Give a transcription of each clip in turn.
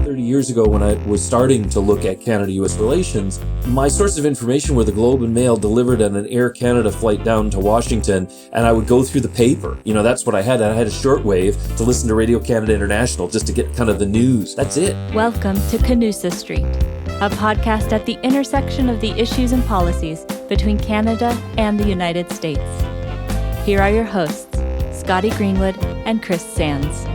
30 years ago, when I was starting to look at Canada-US relations, my source of information were the Globe and Mail delivered on an Air Canada flight down to Washington, and I would go through the paper. That's what I had. I had a shortwave to listen to Radio Canada International just to get kind of the news. That's it. Welcome to Canusa Street, a podcast at the intersection of the issues and policies between Canada and the United States. Here are your hosts, Scotty Greenwood and Chris Sands.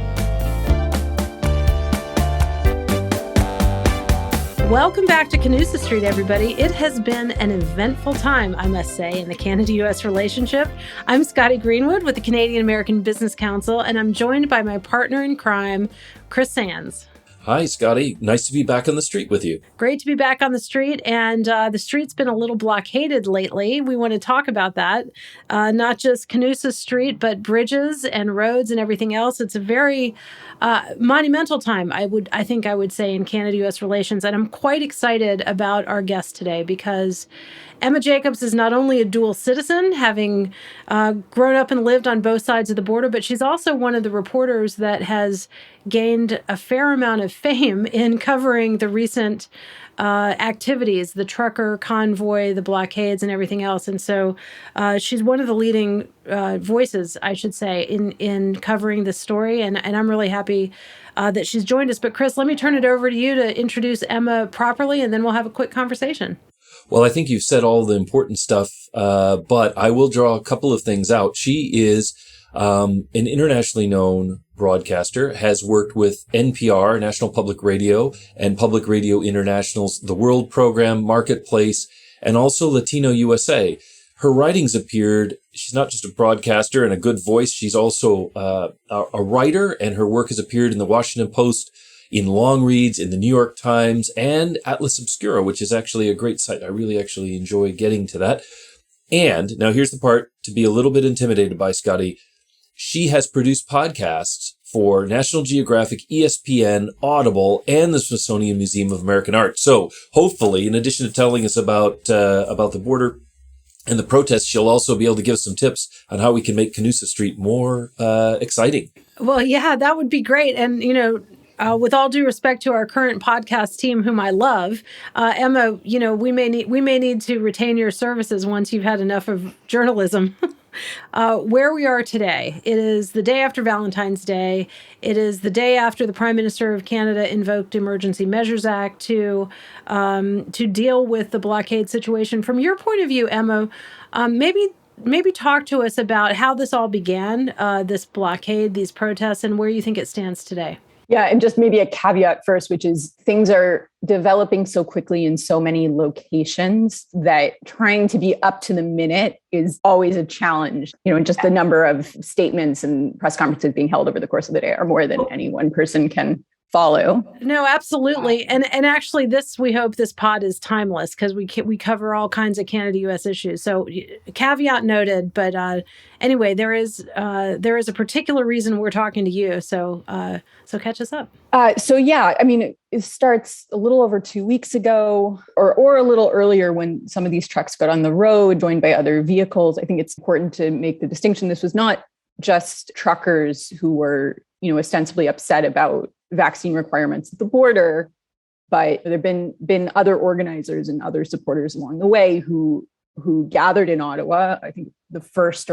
Welcome back to Canusa Street, everybody. It has been an eventful time, I must say, in the Canada-US relationship. I'm Scotty Greenwood with the Canadian-American Business Council, and I'm joined by my partner in crime, Chris Sands. Hi, Scotty. Nice to be back on the street with you. Great to be back on the street, and the street's been a little blockaded lately. We want to talk about that. Not just Canusa Street, but bridges and roads and everything else. It's a very monumental time, I think I would say, in Canada-US relations, and I'm quite excited about our guest today because Emma Jacobs is not only a dual citizen, having grown up and lived on both sides of the border, but she's also one of the reporters that has gained a fair amount of fame in covering the recent activities, the trucker convoy, the blockades, and everything else. And so she's one of the leading voices, I should say, in covering this story. And I'm really happy that she's joined us. But Chris, let me turn it over to you to introduce Emma properly, and then we'll have a quick conversation. Well, I think you've said all the important stuff, but I will draw a couple of things out. She is an internationally known broadcaster, has worked with NPR, National Public Radio, and Public Radio International's The World Program, Marketplace, and also Latino USA. Her writings appeared, she's not just a broadcaster and a good voice, she's also a writer, and her work has appeared in the Washington Post, in long reads, in the New York Times, and Atlas Obscura, which is actually a great site. I really actually enjoy getting to that. And now here's the part to be a little bit intimidated by, Scotty. She has produced podcasts for National Geographic, ESPN, Audible, and the Smithsonian Museum of American Art. So hopefully, in addition to telling us about the border and the protests, she'll also be able to give us some tips on how we can make Canusa Street more exciting. Well, yeah, that would be great. And, with all due respect to our current podcast team, whom I love, Emma, we may need to retain your services once you've had enough of journalism. Where we are today, it is the day after Valentine's Day. It is the day after the Prime Minister of Canada invoked Emergency Measures Act to deal with the blockade situation. From your point of view, Emma, maybe talk to us about how this all began, this blockade, these protests, and where you think it stands today. Yeah, and just maybe a caveat first, which is things are developing so quickly in so many locations that trying to be up to the minute is always a challenge. And just the number of statements and press conferences being held over the course of the day are more than any one person can follow. No, absolutely. And actually we hope this pod is timeless because we cover all kinds of Canada-US issues. So caveat noted, but anyway, there is a particular reason we're talking to you. So catch us up. It starts a little over 2 weeks ago or a little earlier when some of these trucks got on the road, joined by other vehicles. I think it's important to make the distinction. This was not just truckers who were, ostensibly upset about vaccine requirements at the border, but there have been other organizers and other supporters along the way who gathered in Ottawa. I think the first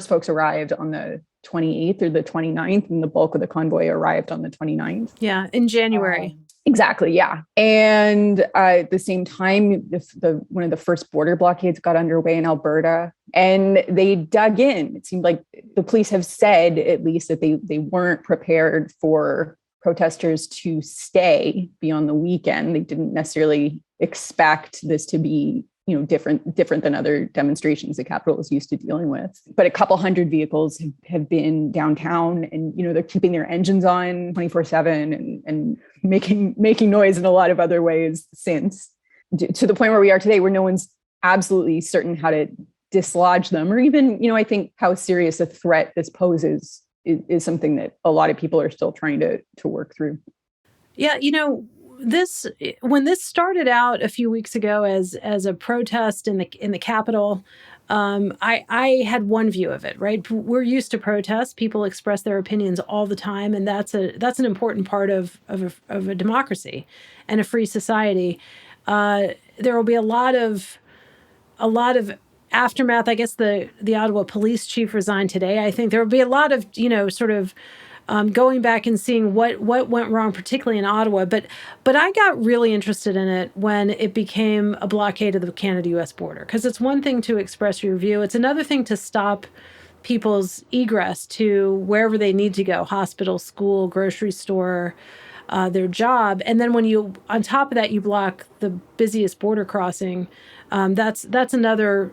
folks arrived on the 28th or the 29th, and the bulk of the convoy arrived on the 29th. Yeah, in January. Exactly, yeah. And at the same time, one of the first border blockades got underway in Alberta, and they dug in. It seemed like the police have said, at least, that they weren't prepared for protesters to stay beyond the weekend. They didn't necessarily expect this to be, different than other demonstrations the Capitol is used to dealing with. But a couple hundred vehicles have been downtown, and they're keeping their engines on 24/7 and making noise in a lot of other ways since, to the point where we are today, where no one's absolutely certain how to dislodge them, or even, I think how serious a threat this poses is something that a lot of people are still trying to work through. Yeah, when this started out a few weeks ago as a protest in the Capitol, I had one view of it, right? We're used to protests. People express their opinions all the time, and that's an important part of a democracy and a free society. There will be a lot of aftermath. I guess the Ottawa police chief resigned today. I think there will be a lot of sort of going back and seeing what went wrong, particularly in Ottawa. But I got really interested in it when it became a blockade of the Canada-U.S. border, because it's one thing to express your view. It's another thing to stop people's egress to wherever they need to go, hospital, school, grocery store, their job. And then when you, on top of that, you block the busiest border crossing, that's another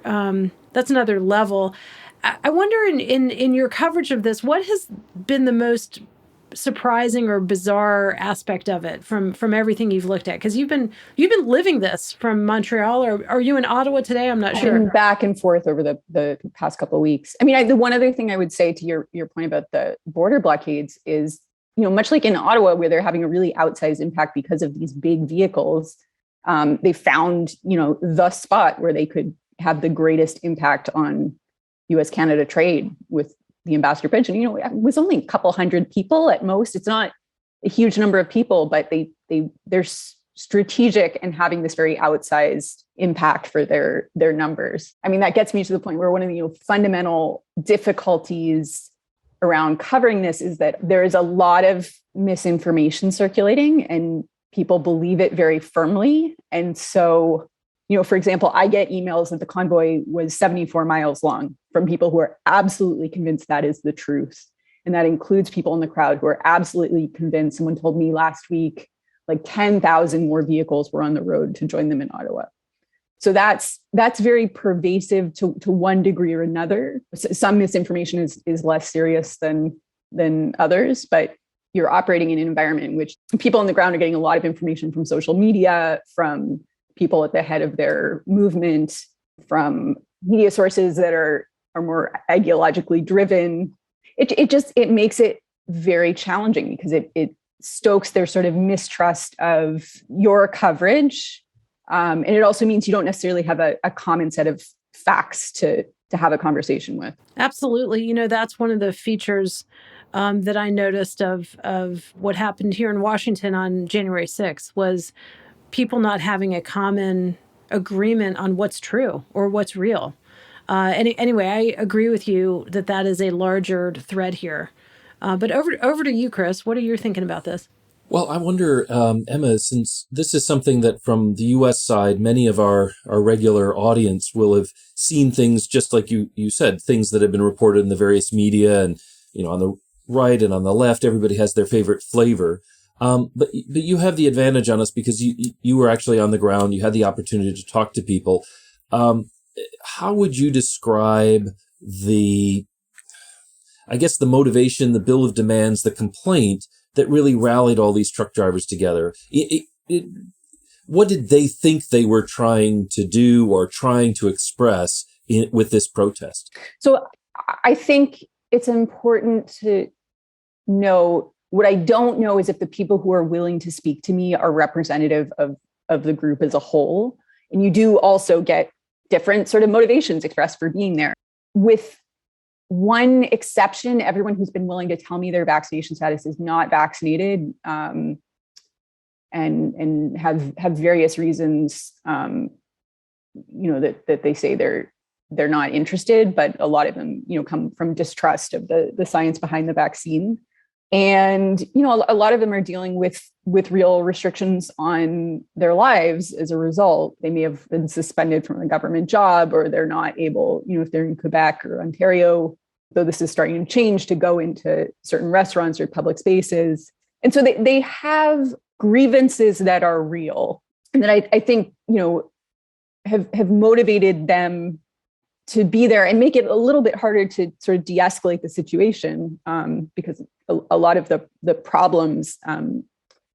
level. I wonder in your coverage of this, what has been the most surprising or bizarre aspect of it from everything you've looked at? Because you've been living this from Montreal, or are you in Ottawa today? I'm not sure. Been back and forth over the past couple of weeks. I mean, the one other thing I would say to your point about the border blockades is, much like in Ottawa, where they're having a really outsized impact because of these big vehicles, they found, the spot where they could have the greatest impact on U.S.-Canada trade with the Ambassador Bridge. And, it was only a couple hundred people at most. It's not a huge number of people, but they're strategic and having this very outsized impact for their numbers. I mean, that gets me to the point where one of the fundamental difficulties around covering this is that there is a lot of misinformation circulating and people believe it very firmly. And so, for example, I get emails that the convoy was 74 miles long from people who are absolutely convinced that is the truth. And that includes people in the crowd who are absolutely convinced. Someone told me last week, like 10,000 more vehicles were on the road to join them in Ottawa. So that's very pervasive to one degree or another. Some misinformation is less serious than others, but you're operating in an environment in which people on the ground are getting a lot of information from social media, from people at the head of their movement, from media sources that are more ideologically driven. It makes it very challenging because it stokes their sort of mistrust of your coverage. And it also means you don't necessarily have a common set of facts to have a conversation with. Absolutely. That's one of the features that I noticed of what happened here in Washington on January 6th was people not having a common agreement on what's true or what's real. Anyway, I agree with you that is a larger thread here. But over to you, Chris. What are you thinking about this? Well, I wonder, Emma, since this is something that from the U.S. side, many of our regular audience will have seen things just like you said, things that have been reported in the various media, and on the right and on the left, everybody has their favorite flavor. But you have the advantage on us because you were actually on the ground. You had the opportunity to talk to people. How would you describe the motivation, the bill of demands, the complaint that really rallied all these truck drivers together? What did they think they were trying to do or trying to express with this protest? So I think it's important to know, what I don't know is if the people who are willing to speak to me are representative of the group as a whole. And you do also get different sort of motivations expressed for being there. With one exception, everyone who's been willing to tell me their vaccination status is not vaccinated, and have various reasons, that they say they're not interested, but a lot of them, come from distrust of the science behind the vaccine. And, a lot of them are dealing with real restrictions on their lives as a result. They may have been suspended from a government job, or they're not able, if they're in Quebec or Ontario, though this is starting to change, to go into certain restaurants or public spaces. And so they have grievances that are real and that I think, have motivated them to be there and make it a little bit harder to sort of de-escalate the situation, because a lot of the problems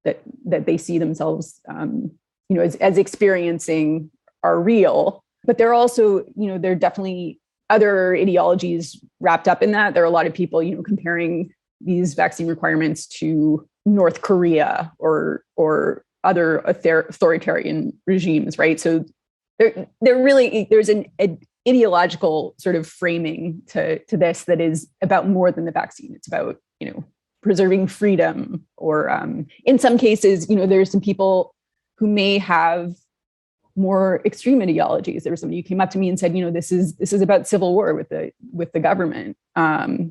that they see themselves, as experiencing are real. But there are also, there are definitely other ideologies wrapped up in that. There are a lot of people, comparing these vaccine requirements to North Korea or other authoritarian regimes, right? So there's an ideological sort of framing to this that is about more than the vaccine. It's about, preserving freedom, or in some cases, there's some people who may have more extreme ideologies. There was somebody who came up to me and said, this is about civil war with the government,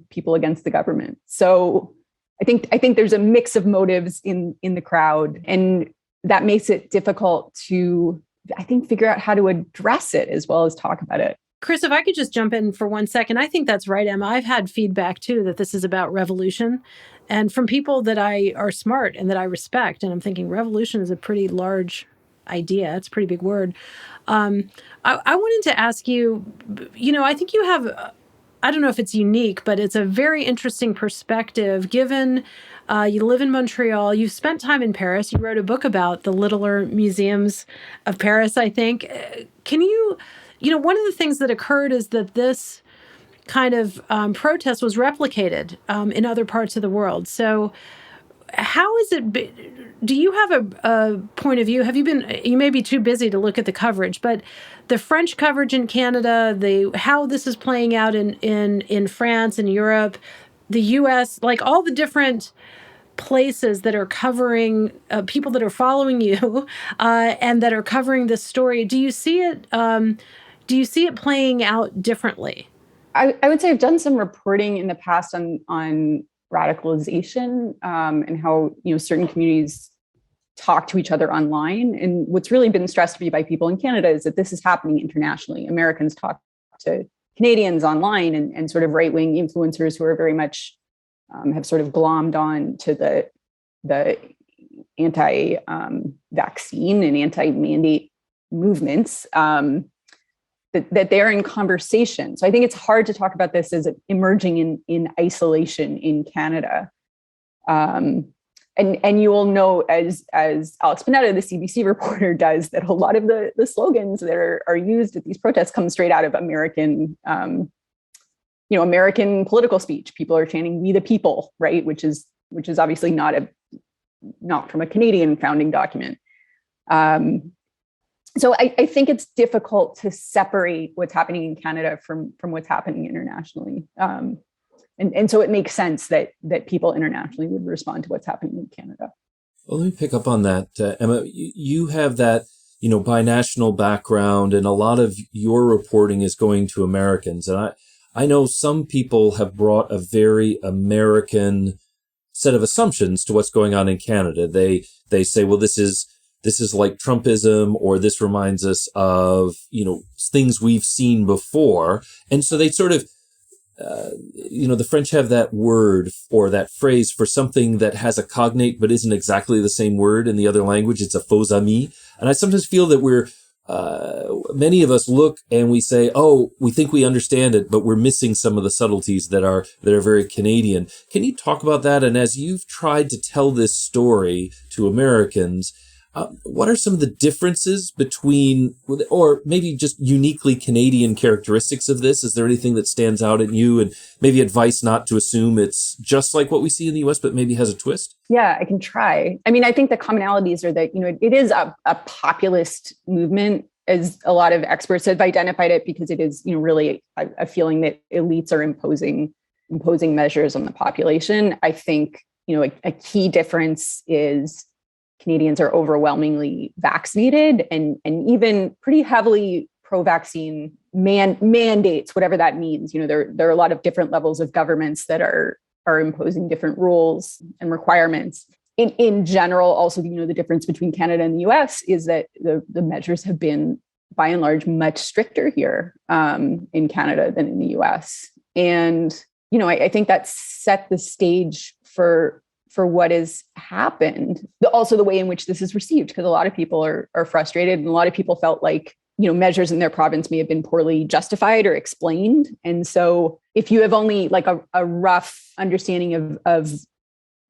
people against the government. So I think there's a mix of motives in the crowd, and that makes it difficult to, I think, figure out how to address it as well as talk about it. Chris, if I could just jump in for 1 second, I think that's right, Emma. I've had feedback too that this is about revolution, and from people that are smart and that I respect. And I'm thinking revolution is a pretty large idea. It's a pretty big word. I wanted to ask you, I think you have, I don't know if it's unique, but it's a very interesting perspective given you live in Montreal. You've spent time in Paris. You wrote a book about the littler museums of Paris, I think. Can you, one of the things that occurred is that this kind of protest was replicated in other parts of the world. So how is it, do you have a point of view? You may be too busy to look at the coverage, but the French coverage in Canada, how this is playing out in France and Europe, the US, like all the different places that are covering people that are following you and that are covering this story. Do you see it playing out differently? I would say I've done some reporting in the past on radicalization and how certain communities talk to each other online. And what's really been stressed to me by people in Canada is that this is happening internationally. Americans talk to Canadians online, and sort of right-wing influencers who are very much have sort of glommed on to the anti-vaccine and anti-mandate movements. That they're in conversation. So I think it's hard to talk about this as emerging in isolation in Canada. And you will know, as Alex Panetta, the CBC reporter, does, that a lot of the slogans that are used at these protests come straight out of American, American political speech. People are chanting "We the People," right? Which is obviously not from a Canadian founding document. So I think it's difficult to separate what's happening in Canada from what's happening internationally. And so it makes sense that people internationally would respond to what's happening in Canada. Well, let me pick up on that. Emma, you have that, binational background, and a lot of your reporting is going to Americans. And I know some people have brought a very American set of assumptions to what's going on in Canada. They say, well, this is like Trumpism, or this reminds us of, things we've seen before. And so they sort of, the French have that word or that phrase for something that has a cognate but isn't exactly the same word in the other language. It's a faux ami. And I sometimes feel that many of us look and we say, oh, we think we understand it, but we're missing some of the subtleties that are very Canadian. Can you talk about that? And as you've tried to tell this story to Americans, what are some of the differences between, or maybe just uniquely Canadian characteristics of this? Is there anything that stands out at you, and maybe advice not to assume it's just like what we see in the US, but maybe has a twist? Yeah, I can try. I mean, I think the commonalities are that, it is a populist movement, as a lot of experts have identified it, because it is, really a feeling that elites are imposing measures on the population. I think, a key difference is Canadians are overwhelmingly vaccinated and even pretty heavily pro-vaccine mandates, whatever that means. There are a lot of different levels of governments that are imposing different rules and requirements. In general, also, the difference between Canada and the US is that the measures have been, by and large, much stricter here in Canada than in the US. And, I think that set the stage for what has happened. Also the way in which this is received, because a lot of people are frustrated, and a lot of people felt like, measures in their province may have been poorly justified or explained. And so if you have only like a rough understanding of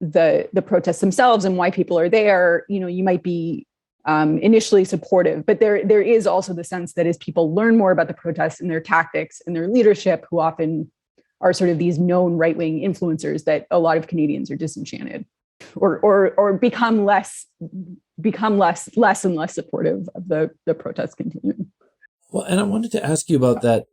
the protests themselves and why people are there, you might be initially supportive. But there is also the sense that as people learn more about the protests and their tactics and their leadership, who often are sort of these known right-wing influencers, that a lot of Canadians are disenchanted or become less and less supportive of the protests continuing. Well, and I wanted to ask you about that,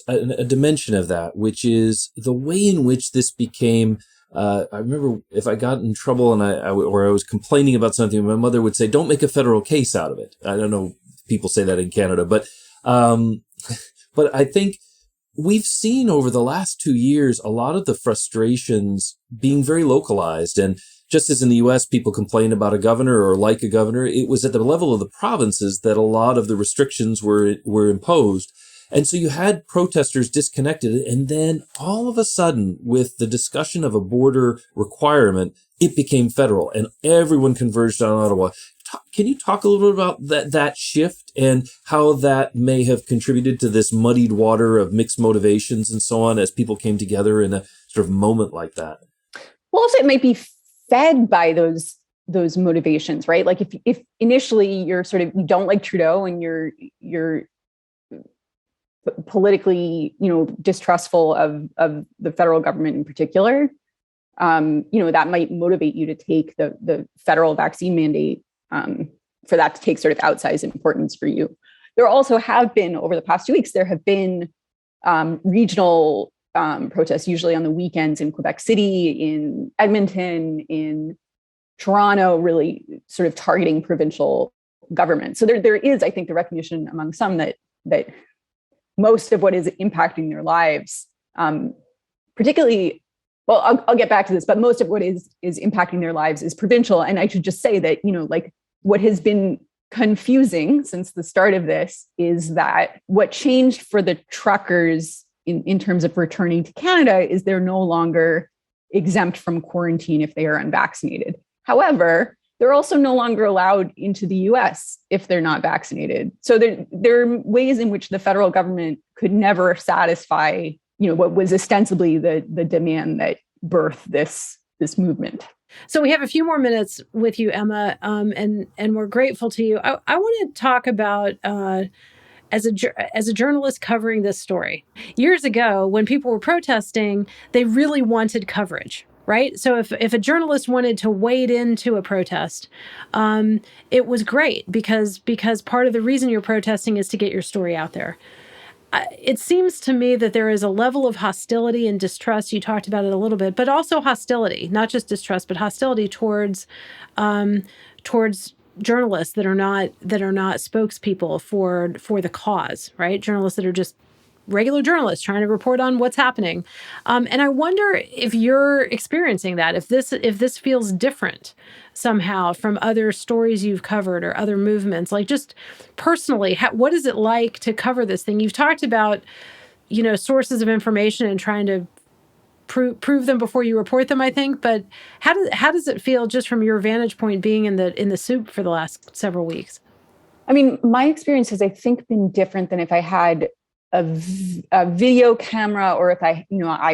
a dimension of that, which is the way in which this became. I remember if I got in trouble and I was complaining about something, my mother would say, "Don't make a federal case out of it." I don't know if people say that in Canada, but I think we've seen over the last 2 years a lot of the frustrations being very localized. And just as in the U.S., people complain about a governor or like a governor, it was at the level of the provinces that a lot of the restrictions were imposed. And so you had protesters disconnected. And then all of a sudden, with the discussion of a border requirement, it became federal and everyone converged on Ottawa. Can you talk a little bit about that shift and how that may have contributed to this muddied water of mixed motivations and so on as people came together in a sort of moment like that? Well, also it might be fed by those motivations, right? Like if initially you don't like Trudeau and you're politically, distrustful of the federal government in particular, that might motivate you to take the federal vaccine mandate, for that to take sort of outsized importance for you. There also have been, over the past 2 weeks, there have been regional protests, usually on the weekends in Quebec City, in Edmonton, in Toronto, really sort of targeting provincial government. So there is, I think, the recognition among some that most of what is impacting their lives, particularly, well, I'll get back to this, but most of what is impacting their lives is provincial. And I should just say that, like what has been confusing since the start of this is that what changed for the truckers in terms of returning to Canada is they're no longer exempt from quarantine if they are unvaccinated. However, they're also no longer allowed into the US if they're not vaccinated. So there are ways in which the federal government could never satisfy, what was ostensibly the demand that birthed this movement. So we have a few more minutes with you, Emma, and we're grateful to you. I want to talk about as a journalist covering this story. Years ago, when people were protesting, they really wanted coverage, right? So if a journalist wanted to wade into a protest, it was great because part of the reason you're protesting is to get your story out there. It seems to me that there is a level of hostility and distrust. You talked about it a little bit, but also hostility, not just distrust, but hostility towards journalists that are not spokespeople for the cause, right? Journalists that are just regular journalists trying to report on what's happening. And I wonder if you're experiencing that, if this feels different somehow from other stories you've covered or other movements, like just personally, what is it like to cover this thing? You've talked about, sources of information and trying to prove them before you report them, I think. But how does it feel just from your vantage point being in the soup for the last several weeks? I mean, my experience has, I think, been different than if I had a video camera or if I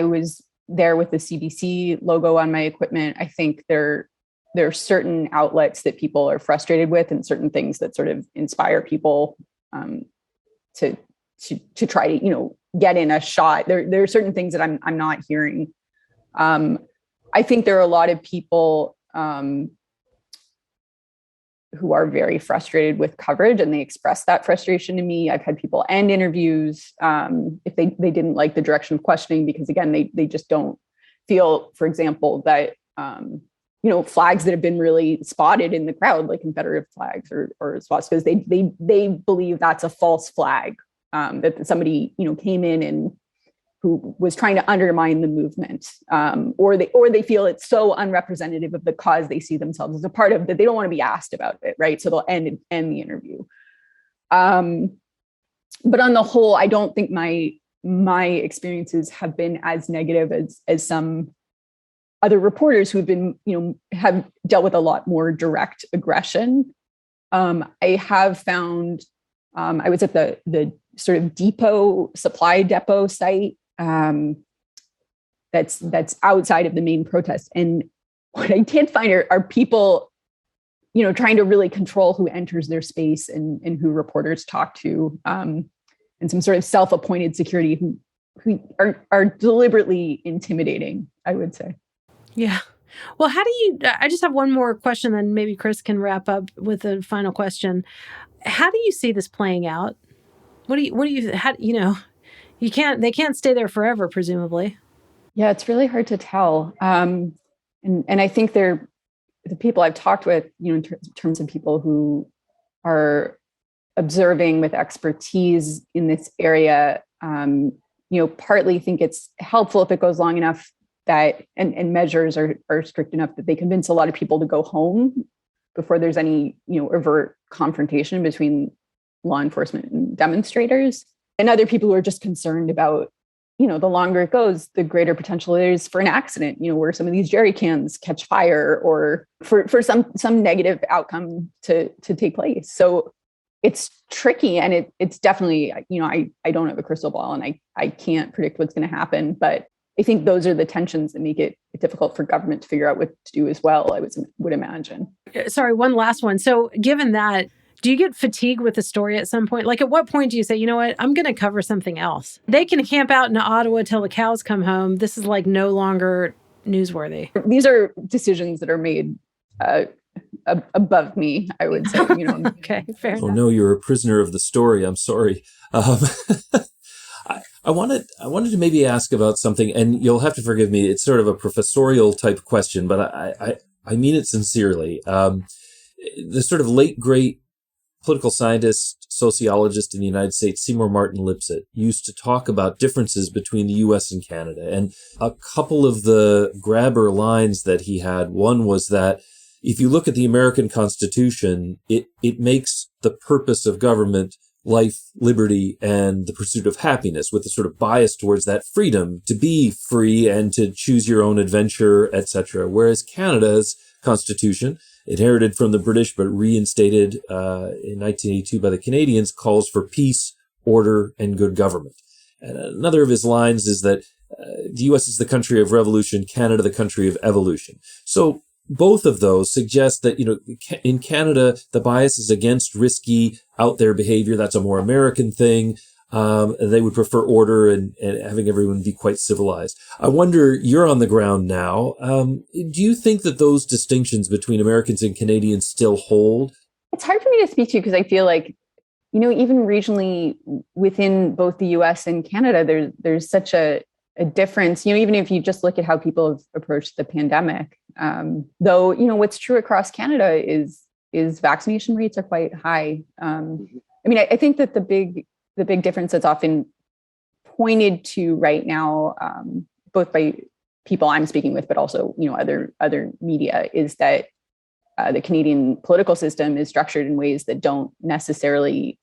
was there with the CBC logo on my equipment. I think there are certain outlets that people are frustrated with and certain things that sort of inspire people to try to, get in a shot. There are certain things that I'm not hearing. I think there are a lot of people who are very frustrated with coverage, and they express that frustration to me. I've had people end interviews if they didn't like the direction of questioning, because again, they just don't feel, for example, that flags that have been really spotted in the crowd, like Confederate flags or spots, because they believe that's a false flag, that somebody came in and who was trying to undermine the movement, or they feel it's so unrepresentative of the cause they see themselves as a part of, that they don't want to be asked about it, right? So they'll end the interview. But on the whole, I don't think my experiences have been as negative as some other reporters who've been, have dealt with a lot more direct aggression. I have found, I was at the sort of supply depot site that's outside of the main protest. And what I did find are people, trying to really control who enters their space and who reporters talk to, and some sort of self-appointed security who are deliberately intimidating, I would say. Yeah. Well, I just have one more question, then maybe Chris can wrap up with a final question. How do you see this playing out? They can't stay there forever, presumably. Yeah, it's really hard to tell. And I think the people I've talked with, in terms of people who are observing with expertise in this area, partly think it's helpful if it goes long enough that, and measures are strict enough that they convince a lot of people to go home before there's any, overt confrontation between law enforcement and demonstrators. And other people who are just concerned about, the longer it goes, the greater potential there is for an accident, where some of these jerry cans catch fire, or for some negative outcome to take place. So it's tricky, and it's definitely, I don't have a crystal ball, and I can't predict what's going to happen, but I think those are the tensions that make it difficult for government to figure out what to do as well, I would imagine. Sorry, one last one. So given that, do you get fatigued with the story at some point? Like, at what point do you say, you know what, I'm going to cover something else? They can camp out in Ottawa till the cows come home. This is like no longer newsworthy. These are decisions that are made above me, I would say. Okay, fair enough. Oh no, you're a prisoner of the story. I'm sorry. I wanted to maybe ask about something, and you'll have to forgive me. It's sort of a professorial type question, but I mean it sincerely. The sort of late great political scientist, sociologist in the United States, Seymour Martin Lipset, used to talk about differences between the U.S. and Canada. And a couple of the grabber lines that he had, one was that if you look at the American Constitution, it makes the purpose of government life, liberty, and the pursuit of happiness, with a sort of bias towards that freedom to be free and to choose your own adventure, etc. Whereas Canada's constitution, inherited from the British but reinstated in 1982 by the Canadians, calls for peace, order, and good government. And another of his lines is that the U.S. is the country of revolution, Canada the country of evolution. So both of those suggest that, in Canada, the bias is against risky, out there behavior. That's a more American thing. They would prefer order and having everyone be quite civilized. I wonder, you're on the ground now. Do you think that those distinctions between Americans and Canadians still hold? It's hard for me to speak to, because I feel like, even regionally within both the US and Canada, there's such a difference, even if you just look at how people have approached the pandemic. Though, what's true across Canada is vaccination rates are quite high. I think that the big difference that's often pointed to right now, both by people I'm speaking with, but also, other media, is that the Canadian political system is structured in ways that don't necessarily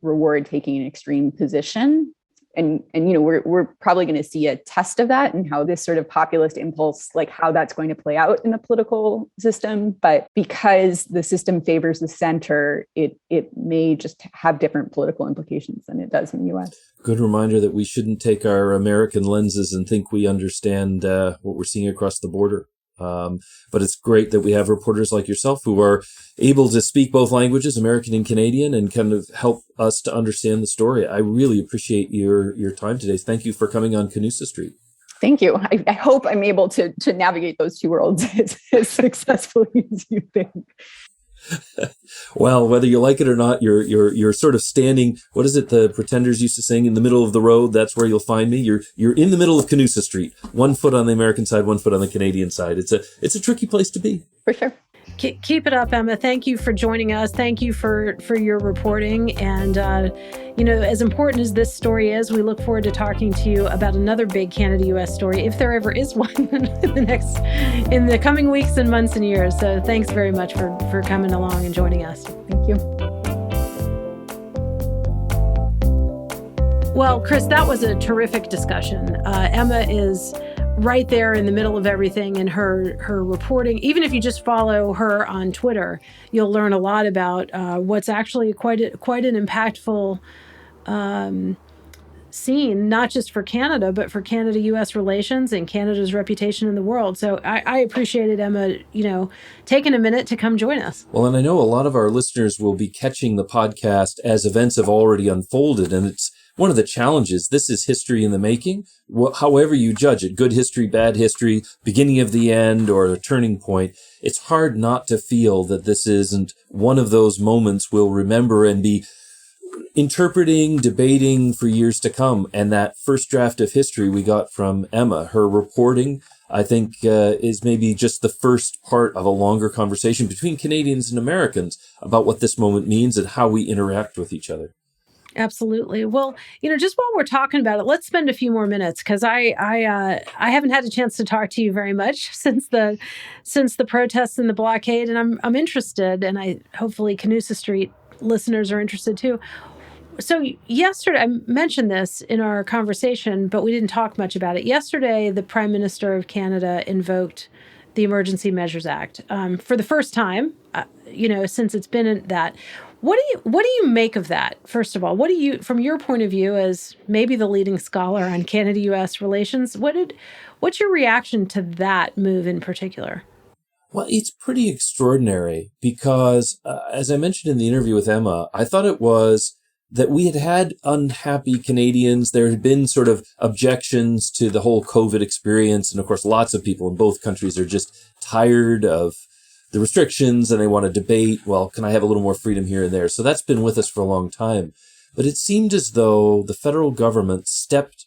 reward taking an extreme position. And we're probably going to see a test of that, and how this sort of populist impulse, like how that's going to play out in the political system. But because the system favors the center, it may just have different political implications than it does in the U.S. Good reminder that we shouldn't take our American lenses and think we understand what we're seeing across the border. But it's great that we have reporters like yourself who are able to speak both languages, American and Canadian, and kind of help us to understand the story. I really appreciate your time today. Thank you for coming on Canusa Street. Thank you. I hope I'm able to navigate those two worlds as successfully as you think. Well, whether you like it or not, you're sort of standing. What is it the Pretenders used to sing? In the middle of the road. That's where you'll find me. You're in the middle of Canusa Street. 1 foot on the American side, 1 foot on the Canadian side. It's a tricky place to be. For sure. Keep it up, Emma. Thank you for joining us. Thank you for your reporting. And, as important as this story is, we look forward to talking to you about another big Canada-U.S. story, if there ever is one, in the coming weeks and months and years. So thanks very much for coming along and joining us. Thank you. Well, Chris, that was a terrific discussion. Emma is right there in the middle of everything in her reporting. Even if you just follow her on Twitter, you'll learn a lot about what's actually quite an impactful scene, not just for Canada, but for Canada-U.S. relations and Canada's reputation in the world. So I appreciated Emma, taking a minute to come join us. Well, and I know a lot of our listeners will be catching the podcast as events have already unfolded, and it's one of the challenges. This is history in the making. However you judge it, good history, bad history, beginning of the end, or a turning point, it's hard not to feel that this isn't one of those moments we'll remember and be interpreting, debating for years to come. And that first draft of history we got from Emma, her reporting, I think is maybe just the first part of a longer conversation between Canadians and Americans about what this moment means and how we interact with each other. Absolutely. Well, just while we're talking about it, let's spend a few more minutes because I haven't had a chance to talk to you very much since the protests and the blockade, and I'm interested, and hopefully Canusa Street listeners are interested too. So yesterday, I mentioned this in our conversation, but we didn't talk much about it. Yesterday, the Prime Minister of Canada invoked the Emergency Measures Act for the first time, since it's been in that. What do you make of that? First of all, what do you, from your point of view as maybe the leading scholar on Canada-U.S. relations, what's your reaction to that move in particular? Well, it's pretty extraordinary because, as I mentioned in the interview with Emma, I thought it was that we had unhappy Canadians. There had been sort of objections to the whole COVID experience. And of course, lots of people in both countries are just tired of the restrictions and they want to debate, well, can I have a little more freedom here and there? So that's been with us for a long time. But it seemed as though the federal government stepped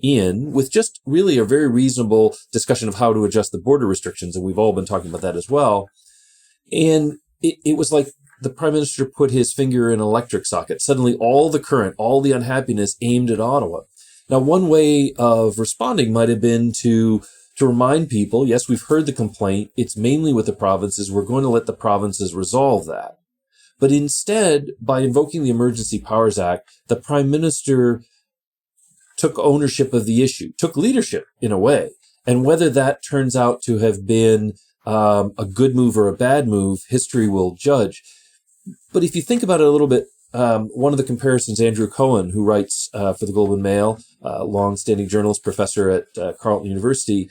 in with just really a very reasonable discussion of how to adjust the border restrictions. And we've all been talking about that as well. And it was like the Prime Minister put his finger in an electric socket. Suddenly all the current, all the unhappiness aimed at Ottawa. Now, one way of responding might have been to remind people, yes, we've heard the complaint. It's mainly with the provinces. We're going to let the provinces resolve that. But instead, by invoking the Emergency Powers Act, the Prime Minister took ownership of the issue, took leadership in a way. And whether that turns out to have been a good move or a bad move, history will judge. But if you think about it a little bit, one of the comparisons Andrew Cohen, who writes for the Globe and Mail, long-standing journalist, professor at Carleton University,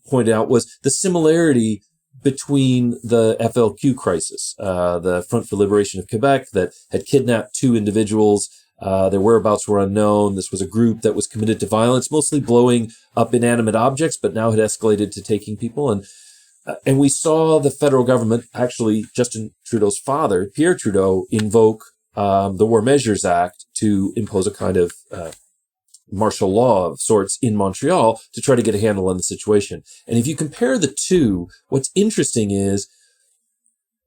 pointed out was the similarity between the FLQ crisis, the Front for Liberation of Quebec that had kidnapped two individuals. Their whereabouts were unknown. This was a group that was committed to violence, mostly blowing up inanimate objects, but now had escalated to taking people. And we saw the federal government, actually Justin Trudeau's father, Pierre Trudeau, invoke the War Measures Act to impose a kind of martial law of sorts in Montreal to try to get a handle on the situation. And if you compare the two, what's interesting is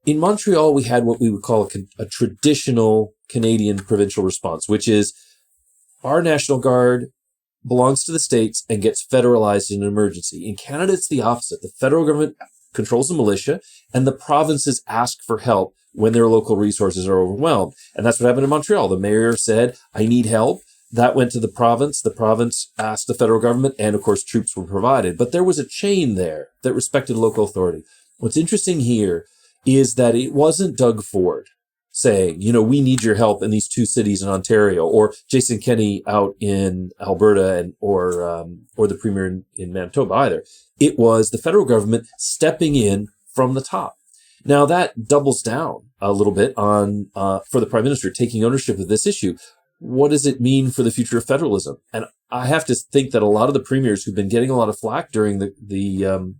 in Montreal, we had what we would call a traditional Canadian provincial response, which is our National Guard belongs to the states and gets federalized in an emergency. In Canada, it's the opposite. The federal government controls the militia and the provinces ask for help when their local resources are overwhelmed. And that's what happened in Montreal. The mayor said, I need help. That went to the province. The province asked the federal government, and of course, troops were provided. But there was a chain there that respected local authority. What's interesting here is that it wasn't Doug Ford saying, we need your help in these two cities in Ontario, or Jason Kenney out in Alberta, or the premier in Manitoba either. It was the federal government stepping in from the top. Now that doubles down a little bit on for the Prime Minister taking ownership of this issue. What does it mean for the future of federalism? And I have to think that a lot of the premiers who've been getting a lot of flack during the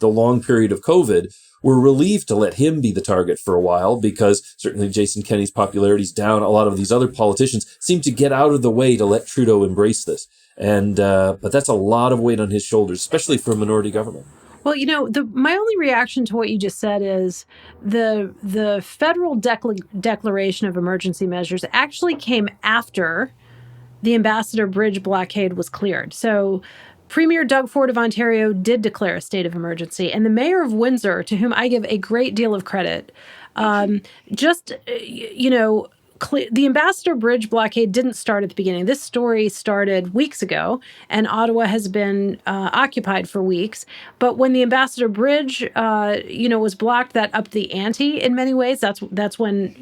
long period of COVID were relieved to let him be the target for a while, because certainly Jason Kenney's popularity is down. A lot of these other politicians seem to get out of the way to let Trudeau embrace this. And but that's a lot of weight on his shoulders, especially for a minority government. Well, my only reaction to what you just said is the federal declaration of emergency measures actually came after the Ambassador Bridge blockade was cleared. So Premier Doug Ford of Ontario did declare a state of emergency, and the mayor of Windsor, to whom I give a great deal of credit, the Ambassador Bridge blockade didn't start at the beginning. This story started weeks ago, and Ottawa has been occupied for weeks. But when the Ambassador Bridge, was blocked, that upped the ante in many ways. That's when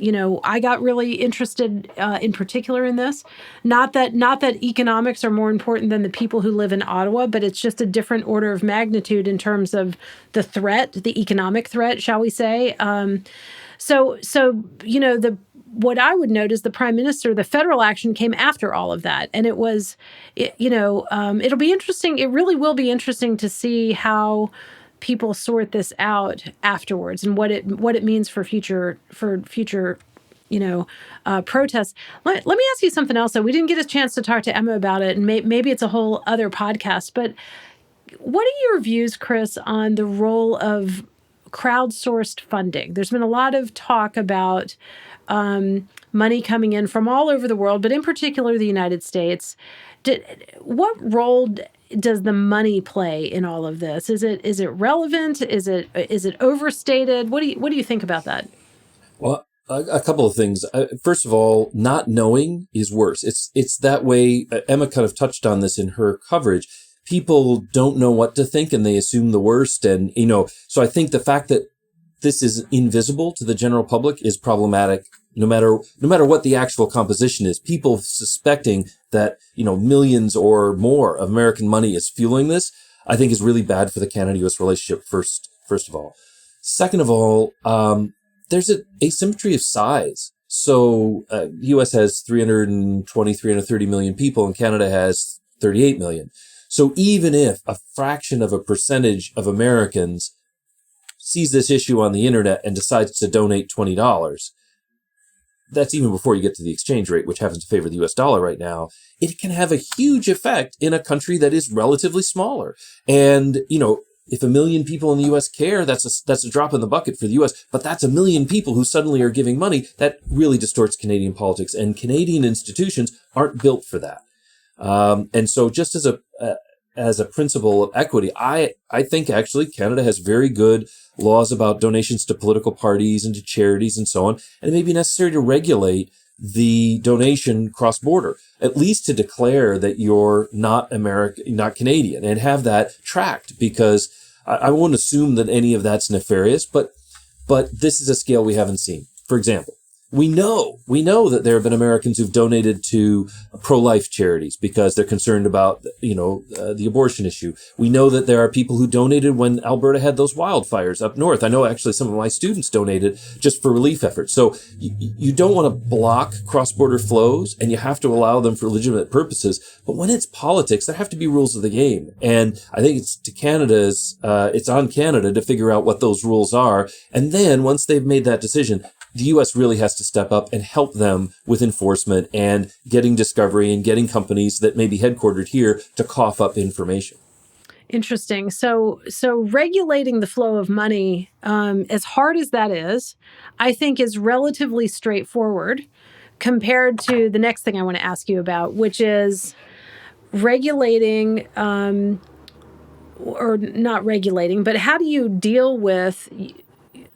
I got really interested in particular in this. Not that economics are more important than the people who live in Ottawa, but it's just a different order of magnitude in terms of the threat, the economic threat, shall we say? What I would note is the Prime Minister, the federal action came after all of that. And it'll be interesting. It really will be interesting to see how people sort this out afterwards and what it means for future protests. Let me ask you something else. So we didn't get a chance to talk to Emma about it, and maybe it's a whole other podcast. But what are your views, Chris, on the role of crowdsourced funding? There's been a lot of talk about money coming in from all over the world, but in particular the United States. What role does the money play in all of this? Is it relevant? Is it overstated? What do you think about that? Well, a couple of things. First of all, not knowing is worse. It's that way. Emma kind of touched on this in her coverage. People don't know what to think and they assume the worst. And, so I think the fact that this is invisible to the general public is problematic. No matter what the actual composition is, people suspecting that, millions or more of American money is fueling this, I think is really bad for the Canada-US relationship first of all. Second of all, there's an asymmetry of size. So, the US has 330 million people and Canada has 38 million. So even if a fraction of a percentage of Americans sees this issue on the internet and decides to donate $20, that's even before you get to the exchange rate, which happens to favor the US dollar right now, it can have a huge effect in a country that is relatively smaller. And, if 1 million people in the US care, that's a drop in the bucket for the US, but that's 1 million people who suddenly are giving money. That really distorts Canadian politics, and Canadian institutions aren't built for that. And so just as a principle of equity, I think actually Canada has very good laws about donations to political parties and to charities and so on. And it may be necessary to regulate the donation cross-border, at least to declare that you're not American, not Canadian, and have that tracked, because I won't assume that any of that's nefarious, but this is a scale we haven't seen. For example, we know that there have been Americans who've donated to pro-life charities because they're concerned about, the abortion issue. We know that there are people who donated when Alberta had those wildfires up north. I know actually some of my students donated just for relief efforts. So you don't want to block cross-border flows, and you have to allow them for legitimate purposes. But when it's politics, there have to be rules of the game. And I think it's on Canada to figure out what those rules are. And then once they've made that decision, the U.S. really has to step up and help them with enforcement and getting discovery and getting companies that may be headquartered here to cough up information. Interesting. So regulating the flow of money, as hard as that is, I think is relatively straightforward compared to the next thing I want to ask you about, which is regulating, or not regulating, but how do you deal with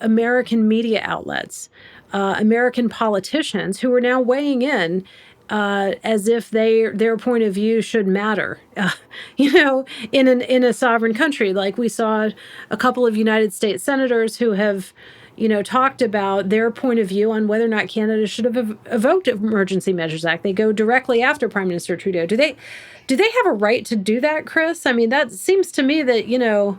American media outlets, American politicians who are now weighing in as if their point of view should matter, in a sovereign country. Like we saw a couple of United States senators who have, talked about their point of view on whether or not Canada should have evoked Emergency Measures Act. They go directly after Prime Minister Trudeau. Do they have a right to do that, Chris? I mean, that seems to me that,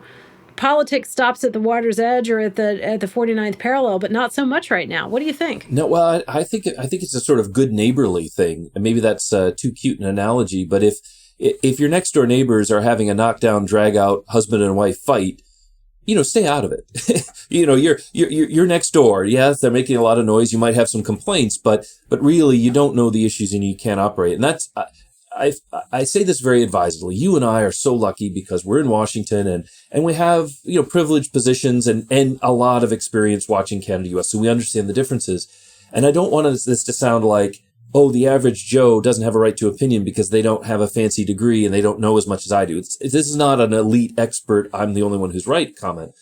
politics stops at the water's edge or at the 49th parallel, but not so much right now. What do you think? No, well, I think it's a sort of good neighborly thing, and maybe that's too cute an analogy. But if your next door neighbors are having a knockdown, drag out husband and wife fight, stay out of it. You're next door. Yes, they're making a lot of noise. You might have some complaints, but really you don't know the issues and you can't operate. And that's I say this very advisedly. You and I are so lucky because we're in Washington and we have, privileged positions and a lot of experience watching Canada-US. So we understand the differences. And I don't want this to sound like, oh, the average Joe doesn't have a right to opinion because they don't have a fancy degree and they don't know as much as I do. This is not an elite expert, I'm the only one who's right comment.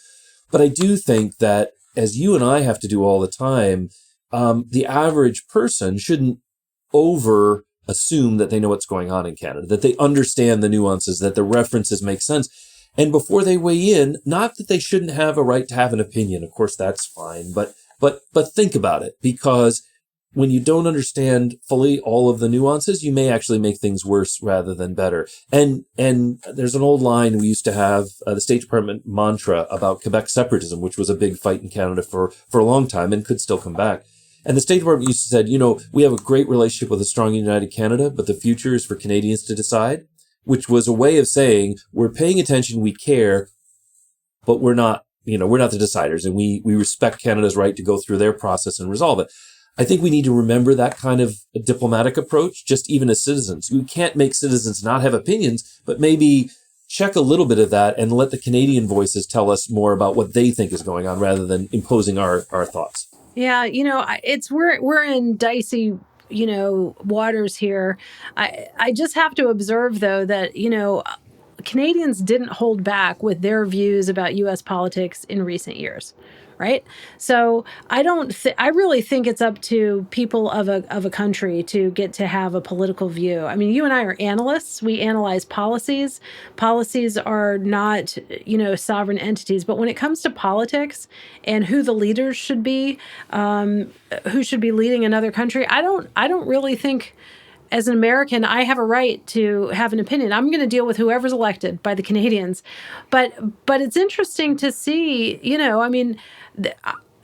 But I do think that as you and I have to do all the time, the average person shouldn't assume that they know what's going on in Canada, that they understand the nuances, that the references make sense. And before they weigh in, not that they shouldn't have a right to have an opinion. Of course, that's fine. But think about it, because when you don't understand fully all of the nuances, you may actually make things worse rather than better. And there's an old line we used to have, the State Department mantra about Quebec separatism, which was a big fight in Canada for a long time and could still come back. And the State Department used to say, we have a great relationship with a strong and united Canada, but the future is for Canadians to decide, which was a way of saying we're paying attention, we care, but we're not the deciders, and we respect Canada's right to go through their process and resolve it. I think we need to remember that kind of diplomatic approach, just even as citizens. We can't make citizens not have opinions, but maybe check a little bit of that and let the Canadian voices tell us more about what they think is going on rather than imposing our thoughts. Yeah, we're in dicey, waters here. I just have to observe, though, that, Canadians didn't hold back with their views about U.S. politics in recent years, right? So I really think it's up to people of a country to get to have a political view. I mean, you and I are analysts. We analyze policies. Policies are not, sovereign entities. But when it comes to politics and who the leaders should be, who should be leading another country, I don't really think, as an American, I have a right to have an opinion. I'm going to deal with whoever's elected by the Canadians. But it's interesting to see,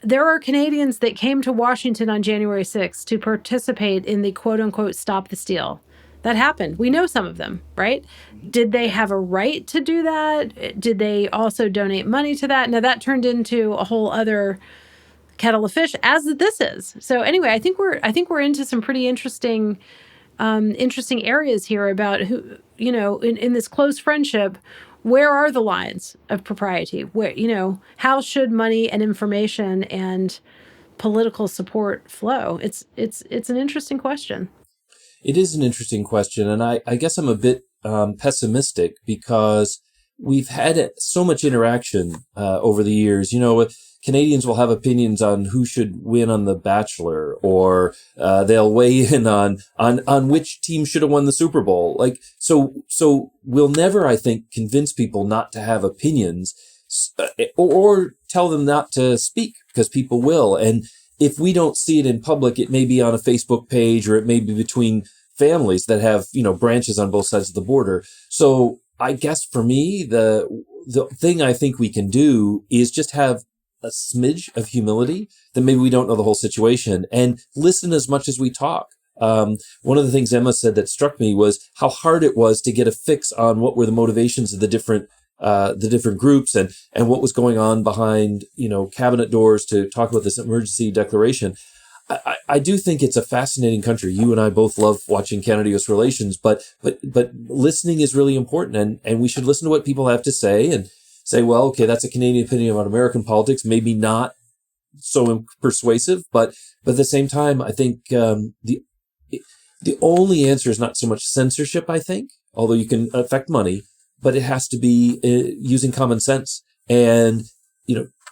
there are Canadians that came to Washington on January 6th to participate in the quote unquote Stop the Steal. That happened. We know some of them, right? Did they have a right to do that? Did they also donate money to that? Now that turned into a whole other kettle of fish, as this is. So anyway, I think we're into some pretty interesting areas here about who, in this close friendship, where are the lines of propriety? Where, how should money and information and political support flow? It's an interesting question. It is an interesting question. And I guess I'm a bit pessimistic because we've had so much interaction over the years. Canadians will have opinions on who should win on The Bachelor, or they'll weigh in on which team should have won the Super Bowl. So we'll never, I think, convince people not to have opinions or tell them not to speak, because people will. And if we don't see it in public, it may be on a Facebook page, or it may be between families that have, branches on both sides of the border. So I guess for me, the thing I think we can do is just have a smidge of humility, that maybe we don't know the whole situation, and listen as much as we talk. One of the things Emma said that struck me was how hard it was to get a fix on what were the motivations of the different groups and what was going on behind, cabinet doors to talk about this emergency declaration. I do think it's a fascinating country. You and I both love watching Canada-US relations, but listening is really important, and we should listen to what people have to say and say, well, okay, that's a Canadian opinion about American politics, maybe not so persuasive, but at the same time, I think the only answer is not so much censorship, I think, although you can affect money, but it has to be using common sense and,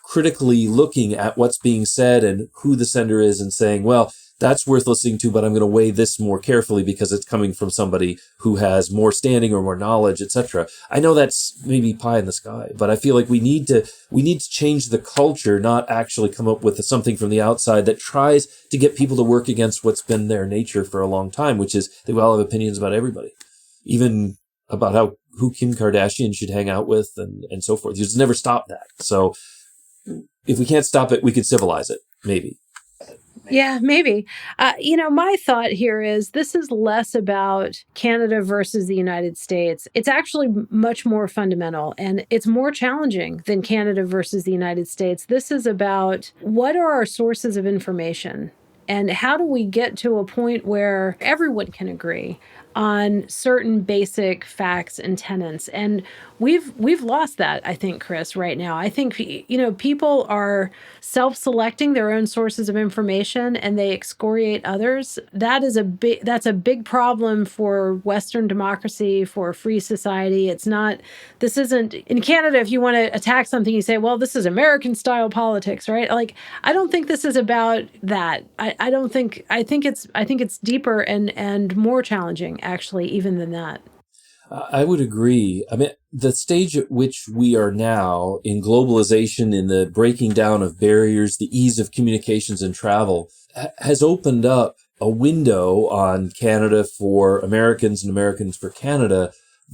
critically looking at what's being said and who the sender is and saying, well, that's worth listening to, but I'm going to weigh this more carefully because it's coming from somebody who has more standing or more knowledge, etc. I know that's maybe pie in the sky, but I feel like we need to change the culture, not actually come up with something from the outside that tries to get people to work against what's been their nature for a long time, which is they all have opinions about everybody, even about who Kim Kardashian should hang out with and so forth. You just never stop that. So if we can't stop it, we could civilize it, maybe. Yeah, maybe. My thought here is this is less about Canada versus the United States. It's actually much more fundamental, and it's more challenging than Canada versus the United States. This is about what are our sources of information, and how do we get to a point where everyone can agree on certain basic facts and tenets. And we've lost that, I think, Chris, right now. I think, people are self-selecting their own sources of information and they excoriate others. That's a big problem for Western democracy, for a free society. This isn't in Canada. If you want to attack something, you say, well, this is American style politics, right? Like, I don't think this is about that. I think it's deeper and more challenging, actually, even than that. I would agree. I mean, the stage at which we are now in globalization, in the breaking down of barriers, the ease of communications and travel, has opened up a window on Canada for Americans and Americans for Canada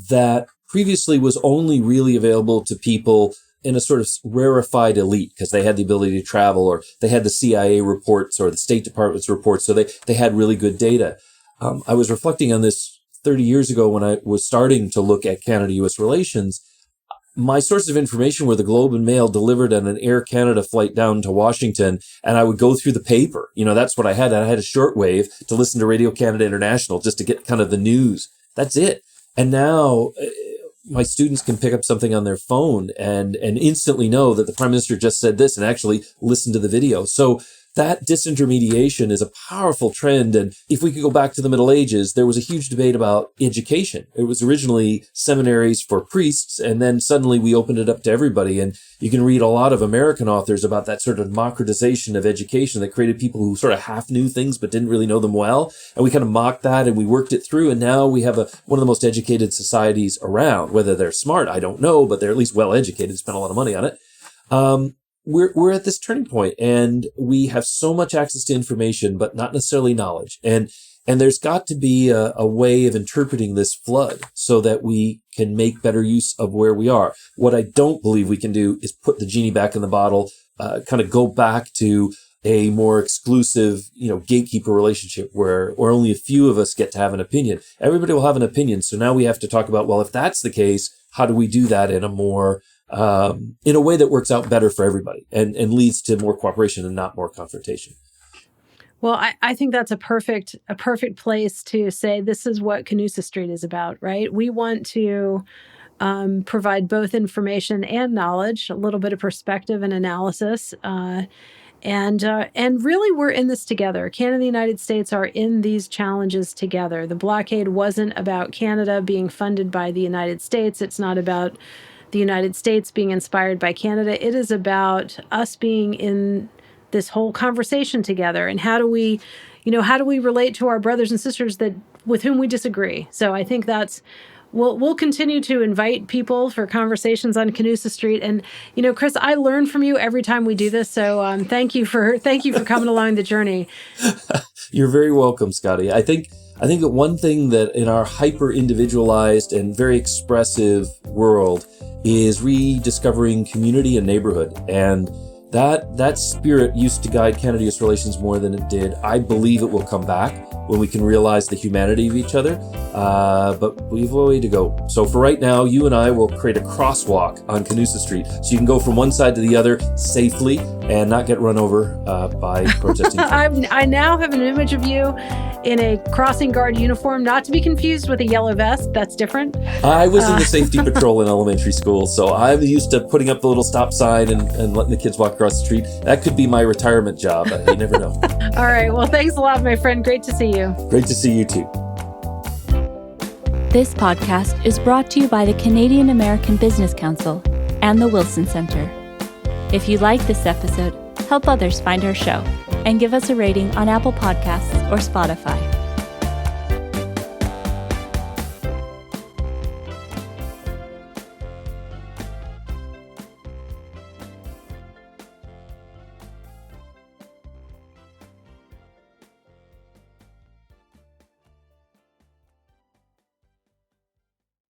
that previously was only really available to people in a sort of rarefied elite because they had the ability to travel, or they had the CIA reports or the State Department's reports, so they had really good data. I was reflecting on this 30 years ago when I was starting to look at Canada-US relations. my sources of information were the Globe and Mail delivered on an Air Canada flight down to Washington, and I would go through the paper. That's what I had. I had a shortwave to listen to Radio Canada International just to get kind of the news. That's it. And now my students can pick up something on their phone and instantly know that the Prime Minister just said this and actually listen to the video. So that disintermediation is a powerful trend. And if we could go back to the Middle Ages, there was a huge debate about education. It was originally seminaries for priests, and then suddenly we opened it up to everybody. And you can read a lot of American authors about that sort of democratization of education that created people who sort of half knew things but didn't really know them well. And we kind of mocked that and we worked it through. And now we have one of the most educated societies around. Whether they're smart, I don't know, but they're at least well educated, spend a lot of money on it. We're at this turning point, and we have so much access to information, but not necessarily knowledge. And there's got to be a way of interpreting this flood so that we can make better use of where we are. What I don't believe we can do is put the genie back in the bottle, kind of go back to a more exclusive, gatekeeper relationship where only a few of us get to have an opinion. Everybody will have an opinion. So now we have to talk about, well, if that's the case, how do we do that in a more in a way that works out better for everybody and leads to more cooperation and not more confrontation. Well, I think that's a perfect place to say this is what Canusa Street is about, right? We want to provide both information and knowledge, a little bit of perspective and analysis. And really, we're in this together. Canada and the United States are in these challenges together. The blockade wasn't about Canada being funded by the United States. It's not about the United States being inspired by Canada. It is about us being in this whole conversation together. And how do we relate to our brothers and sisters with whom we disagree? So I think we'll continue to invite people for conversations on Canusa Street. And, Chris, I learn from you every time we do this. So thank you for coming along the journey. You're very welcome, Scotty. I think that one thing that in our hyper individualized and very expressive world is rediscovering community and neighborhood. And that spirit used to guide Canada-US relations more than it did. I believe it will come back when we can realize the humanity of each other. But we have a way to go. So for right now, you and I will create a crosswalk on Canusa Street so you can go from one side to the other safely and not get run over by protesting. I now have an image of you in a crossing guard uniform, not to be confused with a yellow vest. That's different. I was in the safety patrol in elementary school, so I'm used to putting up the little stop sign and letting the kids walk across the street. That could be my retirement job. You never know. All right. Well, thanks a lot, my friend. Great to see you. Great to see you too. This podcast is brought to you by the Canadian American Business Council and the Wilson Center. If you like this episode, help others find our show and give us a rating on Apple Podcasts or Spotify.